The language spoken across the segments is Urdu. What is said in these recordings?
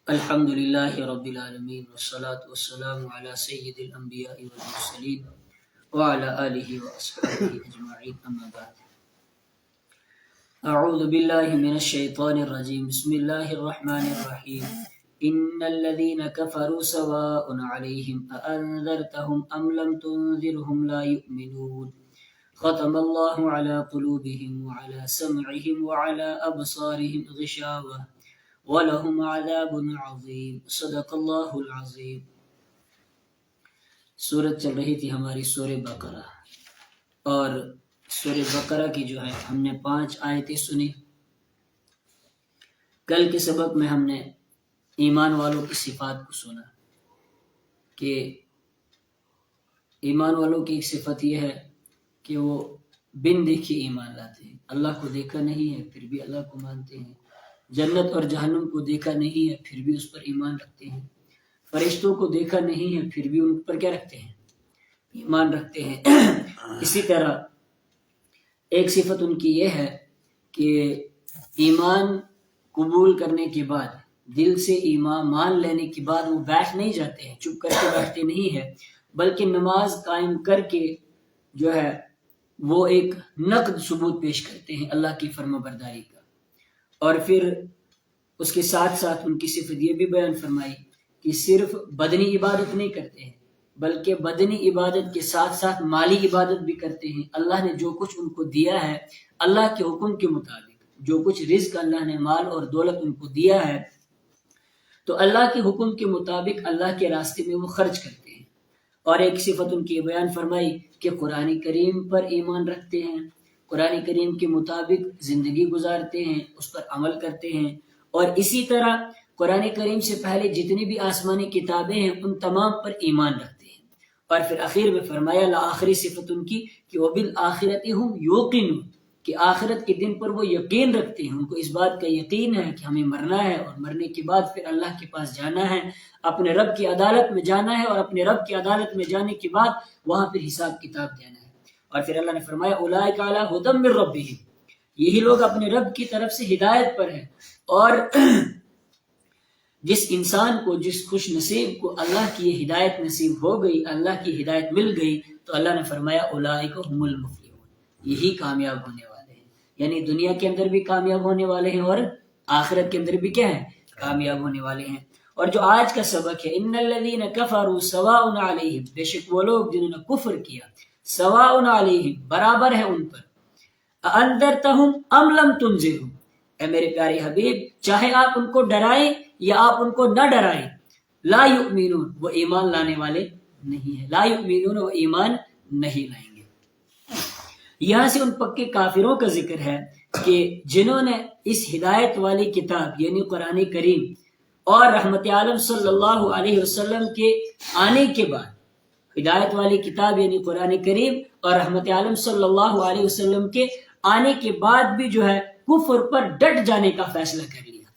الحمد لله رب العالمين والصلاة والسلام على سيد الأنبياء والمرسلين وعلى آله وأصحابه أجمعين أما بعد. أعوذ بالله من الشيطان الرجيم. بسم الله الرحمن الرحيم. إن الذين كفروا سواء عليهم أأنذرتهم أم لم تنذرهم لا يؤمنون. ختم الله على قلوبهم وعلى سمعهم وعلى أبصارهم غشاوة وَلَهُمْ عَذَابٌ عَظِيمٌ. صدق اللہ العظیم. سورت چل رہی تھی ہماری سورہ بقرہ، اور سورہ بقرہ کی جو ہے ہم نے 5 آیتیں سنی. کل کے سبق میں ہم نے ایمان والوں کی صفات کو سنا کہ ایمان والوں کی ایک صفت یہ ہے کہ وہ بن دیکھی ایمان لاتے ہیں. اللہ کو دیکھا نہیں ہے پھر بھی اللہ کو مانتے ہیں. جنت اور جہنم کو دیکھا نہیں ہے پھر بھی اس پر ایمان رکھتے ہیں. فرشتوں کو دیکھا نہیں ہے پھر بھی ان پر کیا رکھتے ہیں؟ ایمان رکھتے ہیں. اسی طرح ایک صفت ان کی یہ ہے کہ ایمان قبول کرنے کے بعد، دل سے ایمان مان لینے کے بعد وہ بیٹھ نہیں جاتے ہیں، چپ کر کے بیٹھتے نہیں ہیں، بلکہ نماز قائم کر کے جو ہے وہ ایک نقد ثبوت پیش کرتے ہیں اللہ کی فرما برداری کا. اور پھر اس کے ساتھ ساتھ ان کی صفت یہ بھی بیان فرمائی کہ صرف بدنی عبادت نہیں کرتے ہیں، بلکہ بدنی عبادت کے ساتھ ساتھ مالی عبادت بھی کرتے ہیں. اللہ نے جو کچھ ان کو دیا ہے اللہ کے حکم کے مطابق، جو کچھ رزق اللہ نے مال اور دولت ان کو دیا ہے تو اللہ کے حکم کے مطابق اللہ کے راستے میں وہ خرچ کرتے ہیں. اور ایک صفت ان کی بیان فرمائی کہ قرآن کریم پر ایمان رکھتے ہیں، قرآن کریم کے مطابق زندگی گزارتے ہیں، اس پر عمل کرتے ہیں. اور اسی طرح قرآن کریم سے پہلے جتنی بھی آسمانی کتابیں ہیں ان تمام پر ایمان رکھتے ہیں. اور پھر آخر میں فرمایا آخری صفت ان کی کہ وَبِالْآخِرَةِ هُمْ يُوقِنُونَ، کہ آخرت کے دن پر وہ یقین رکھتے ہیں. ان کو اس بات کا یقین ہے کہ ہمیں مرنا ہے اور مرنے کے بعد پھر اللہ کے پاس جانا ہے، اپنے رب کی عدالت میں جانا ہے، اور اپنے رب کی عدالت میں جانے کے بعد وہاں پھر حساب کتاب دینا ہے. اور پھر اللہ نے فرمایا اولئک علی ھدی من ربہم، یہی لوگ اپنے رب کی طرف سے ہدایت پر ہیں. اور جس انسان کو، جس خوش نصیب کو اللہ کی یہ ہدایت نصیب ہو گئی، اللہ کی ہدایت مل گئی، تو اللہ نے فرمایا اولئک ھم المفلحون، یہی کامیاب ہونے والے ہیں. یعنی دنیا کے اندر بھی کامیاب ہونے والے ہیں اور آخرت کے اندر بھی کیا ہے؟ کامیاب ہونے والے ہیں. اور جو آج کا سبق ہے ان الذین کفروا سواء علیہم، بے شک وہ لوگ جنہوں نے کفر کیا، سواء علیہم برابر ہے ان پر، انذرتہم ام لم تنذرہم، اے میرے پیارے حبیب چاہے آپ ان کو ڈرائیں یا آپ ان کو نہ ڈرائیں، لا یؤمنون، وہ ایمان لانے والے نہیں ہیں. لا یؤمنون، وہ ایمان نہیں لائیں گے. یہاں سے ان پکے کافروں کا ذکر ہے کہ جنہوں نے اس ہدایت والی کتاب یعنی قرآن کریم اور رحمت عالم صلی اللہ علیہ وسلم کے آنے کے بعد، ہدایت والی کتاب یعنی قرآن کریم اور رحمت عالم صلی اللہ علیہ وسلم کے آنے کے بعد بھی جو ہے کفر پر ڈٹ جانے کا فیصلہ کر لیا تھا.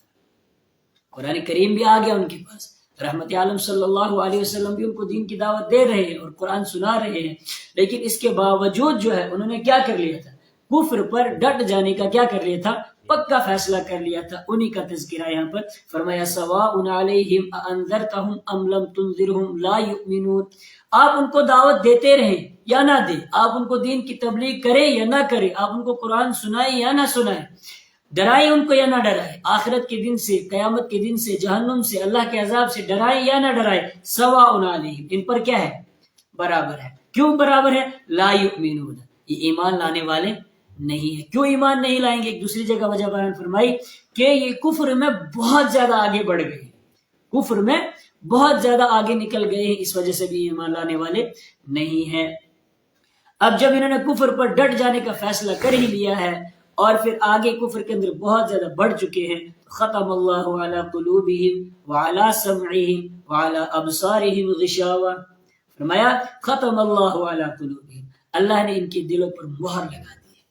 قرآن کریم بھی آ گیا ان کے پاس، رحمت عالم صلی اللہ علیہ وسلم بھی ان کو دین کی دعوت دے رہے ہیں اور قرآن سنا رہے ہیں، لیکن اس کے باوجود جو ہے انہوں نے کیا کر لیا تھا؟ کفر پر ڈٹ جانے کا کیا کر لیا تھا؟ پکا فیصلہ کر لیا تھا. انہی کا تذکرہ یہاں پر فرمایا سواء علیہم اانذرتہم ام لم تنذرہم لا یؤمنون. آپ ان کو دعوت دیتے رہیں یا نہ دیں، آپ ان کو دین کی تبلیغ کریں یا نہ کریں، آپ ان کو قرآن سنائیں یا نہ سنائیں، ڈرائیں ان کو یا نہ ڈرائیں، آخرت کے دن سے، قیامت کے دن سے، جہنم سے، اللہ کے عذاب سے ڈرائیں یا نہ ڈرائیں، سواء علیہم، ان پر کیا ہے؟ برابر ہے. کیوں برابر ہے؟ لا یؤمنون، یہ ایمان لانے والے نہیں ہے. کیوں ایمان نہیں لائیں گے؟ ایک دوسری جگہ وجہ بیان فرمائی کہ یہ کفر میں بہت زیادہ آگے بڑھ گئے ہیں، کفر میں بہت زیادہ آگے نکل گئے ہیں، اس وجہ سے بھی ایمان لانے والے نہیں ہیں. اب جب انہوں نے کفر پر ڈٹ جانے کا فیصلہ کر ہی لیا ہے اور پھر آگے کفر کے اندر بہت زیادہ بڑھ چکے ہیں، ختم اللہ علی قلوبہم وعلی سمعہم وعلی ابصارہم غشاوہ، فرمایا ختم اللہ علی قلوبہم، اللہ نے ان کے دلوں پر مہر لگا دی ہے،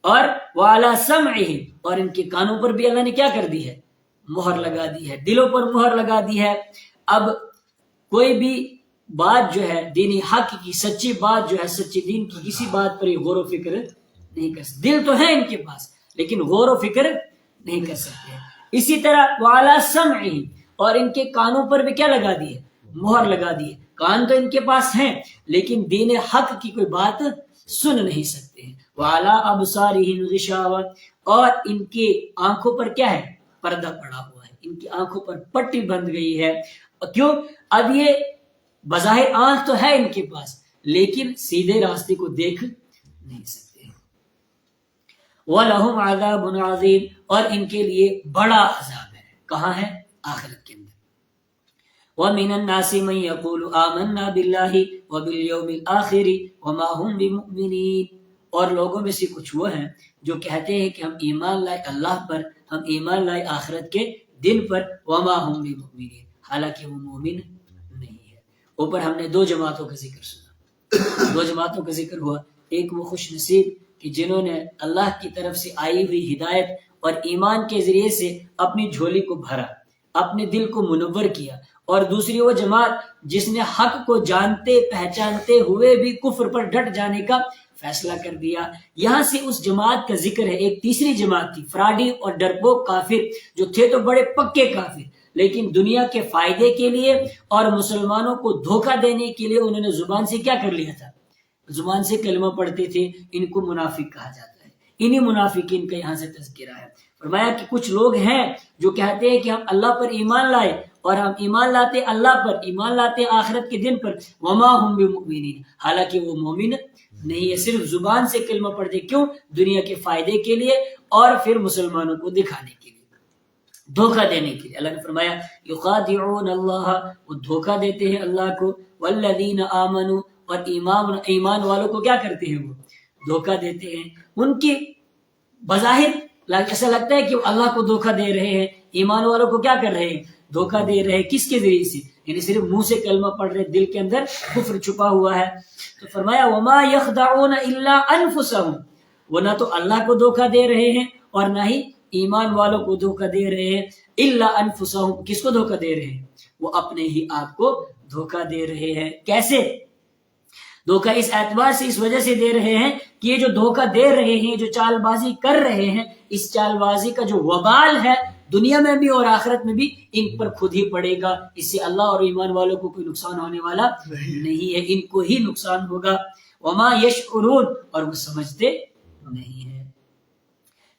اور وعلی سمعہم، اور ان کے کانوں پر بھی اللہ نے کیا کر دی ہے؟ مہر لگا دی ہے، دلوں پر مہر لگا دی ہے. اب کوئی بھی بات جو ہے دینی حق کی، سچی بات جو ہے، سچی دین کی کسی بات پر یہ غور و فکر نہیں کر سکتے. دل تو ہے ان کے پاس لیکن غور و فکر نہیں کر سکتے. اسی طرح وعلی سمعہم، اور ان کے کانوں پر بھی کیا لگا دیے؟ مہر لگا دیے. کان تو ان کے پاس ہیں لیکن دین حق کی کوئی بات سن نہیں سکتے ہیں. وعلی ابصارہم غشاوہ، اور ان کی آنکھوں پر کیا ہے؟ پردہ پڑا ہوا ہے. ان کی آنکھوں پر پٹی بندھ گئی ہے. کیوں؟ اب یہ بظاہر آنکھ تو ہے ان کے پاس لیکن سیدھے راستے کو دیکھ نہیں سکتے. وَلَهُمْ عَذَابٌ عَظِيمٌ، اور ان کے لیے بڑا عذاب ہے. کہاں ہے؟ آخرت کے اندر. وَمِنَ النَّاسِ مَن يَقُولُ آمَنَّا بِاللَّهِ وَبِالْيَوْمِ الْآخِرِ وَمَا هُمْ بِمُؤْمِنِينَ، اور لوگوں میں سے کچھ وہ ہیں جو کہتے ہیں کہ ہم ایمان لائے اللہ پر، ہم ایمان لائے آخرت کے دن پر. وَمَا هُمْ بِمُؤْمِنِينَ، حالانکہ وہ مومن نہیں ہے. اوپر ہم نے دو جماعتوں کا ذکر سنا، دو جماعتوں کا ذکر ہوا. ایک وہ خوش نصیب کہ جنہوں نے اللہ کی طرف سے آئی ہوئی ہدایت اور ایمان کے ذریعے سے اپنی جھولی کو بھرا، اپنے دل کو منور کیا. اور دوسری وہ جماعت جس نے حق کو جانتے پہچانتے ہوئے بھی کفر پر ڈٹ جانے کا فیصلہ کر دیا. یہاں سے اس جماعت کا ذکر ہے. ایک تیسری جماعت تھی، فراڈی اور ڈرپوک کافر، جو تھے تو بڑے پکے کافر لیکن دنیا کے فائدے کے لیے اور مسلمانوں کو دھوکہ دینے کے لیے انہوں نے زبان سے کیا کر لیا تھا؟ زبان سے کلمہ پڑھتے تھے. ان کو منافق کہا جاتا ہے. انہی منافقین کا یہاں سے تذکرہ ہے. فرمایا کہ کچھ لوگ ہیں جو کہتے ہیں کہ ہم اللہ پر ایمان لائے، اور ہم ایمان لاتے اللہ پر، ایمان لاتے آخرت کے دن پر. وما ہم بمؤمنین، حالانکہ وہ مومن نہیں ہے، صرف زبان سے کلمہ پڑھتے. کیوں؟ دنیا کے فائدے کے لیے اور پھر مسلمانوں کو دکھانے کے لیے، دھوکہ دینے کے لیے. اللہ نے فرمایا یخادعون اللہ، وہ دھوکہ دیتے ہیں اللہ کو. والذین آمنوا، اور ایمان والوں کو کیا کرتے ہیں؟ وہ دھوکہ دیتے ہیں. ان کی بظاہر ایسا لگتا ہے کہ وہ اللہ کو دھوکہ دے رہے ہیں، ایمان والوں کو کیا کر رہے ہیں؟ دھوکہ دے رہے ہیں. کس کے ذریعے سے؟ یعنی صرف منہ سے کلمہ پڑھ رہے، دل کے اندر کفر چھپا ہوا ہے. تو فرمایا وما یخدعون الا انفسهم، وہ نہ تو اللہ کو دھوکہ دے رہے ہیں اور نہ ہی ایمان والوں کو دھوکہ دے رہے ہیں. الا انفسهم، کس کو دھوکہ دے رہے ہیں؟ وہ اپنے ہی آپ کو دھوکہ دے رہے ہیں. کیسے دھوکہ؟ اس اعتبار سے، اس وجہ سے دے رہے ہیں کہ یہ جو دھوکہ دے رہے ہیں، جو چال بازی کر رہے ہیں، اس چال بازی کا جو وبال ہے دنیا میں بھی اور آخرت میں بھی ان پر خود ہی پڑے گا. اس سے اللہ اور ایمان والوں کو کوئی نقصان ہونے والا نہیں ہے، ان کو ہی نقصان ہوگا. وما یشعرون، اور وہ سمجھتے نہیں ہیں.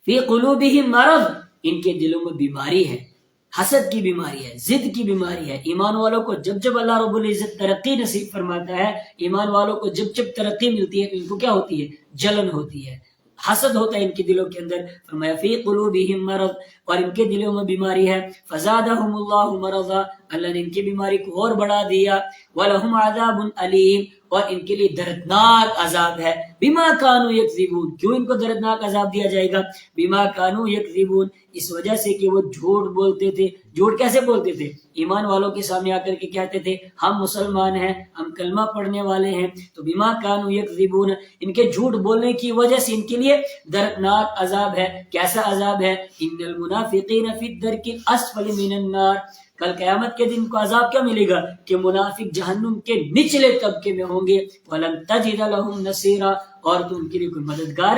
فی قلوبہم مرض، ان کے دلوں میں بیماری ہے، حسد کی بیماری ہے، ضد کی بیماری ہے. ایمان والوں کو جب جب اللہ رب العزت ترقی نصیب فرماتا ہے، ایمان والوں کو جب جب ترقی ملتی ہے تو ان کو کیا ہوتی ہے؟ جلن ہوتی ہے، حسد ہوتا ہے ان کے دلوں کے اندر. فرمایا فی قلوبہم مرض، اور ان کے دلوں میں بیماری ہے. فزادہم اللہ مرضا، اللہ نے ان کی بیماری کو اور بڑھا دیا. ولہم عذاب علیم، اور ان کے لیے دردناک عذاب ہے. بما کانوا یکذبون، کیوں ان کو دردناک عذاب دیا جائے گا؟ بما کانوا یکذبون، اس وجہ سے کہ وہ جھوٹ بولتے تھے. جھوٹ کیسے بولتے تھے؟ ایمان والوں کے سامنے آ کر کے کہتے تھے ہم مسلمان ہیں، ہم کلمہ پڑھنے والے ہیں. تو بما کانوا یکذبون، ان کے جھوٹ بولنے کی وجہ سے ان کے لیے دردناک عذاب ہے. کیسا عذاب ہے؟ ان المنافقین فی الدرک الاسفل من النار، کل قیامت کے دن کو عذاب کیا ملے گا؟ کہ منافق جہنم کے نچلے طبقے میں ہوں گے. وَلَن تَجِدَ لَهُمْ نَصِيرًا، اور تو ان کے لیے کوئی مددگار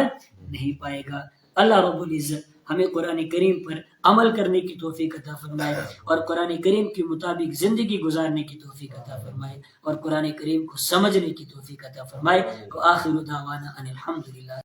نہیں پائے گا. اللہ رب العزت ہمیں قرآن کریم پر عمل کرنے کی توفیق عطا فرمائے، اور قرآن کریم کے مطابق زندگی گزارنے کی توفیق عطا فرمائے، اور قرآن کریم کو سمجھنے کی توفیق عطا فرمائے. وآخر دعوانا ان الحمدللہ.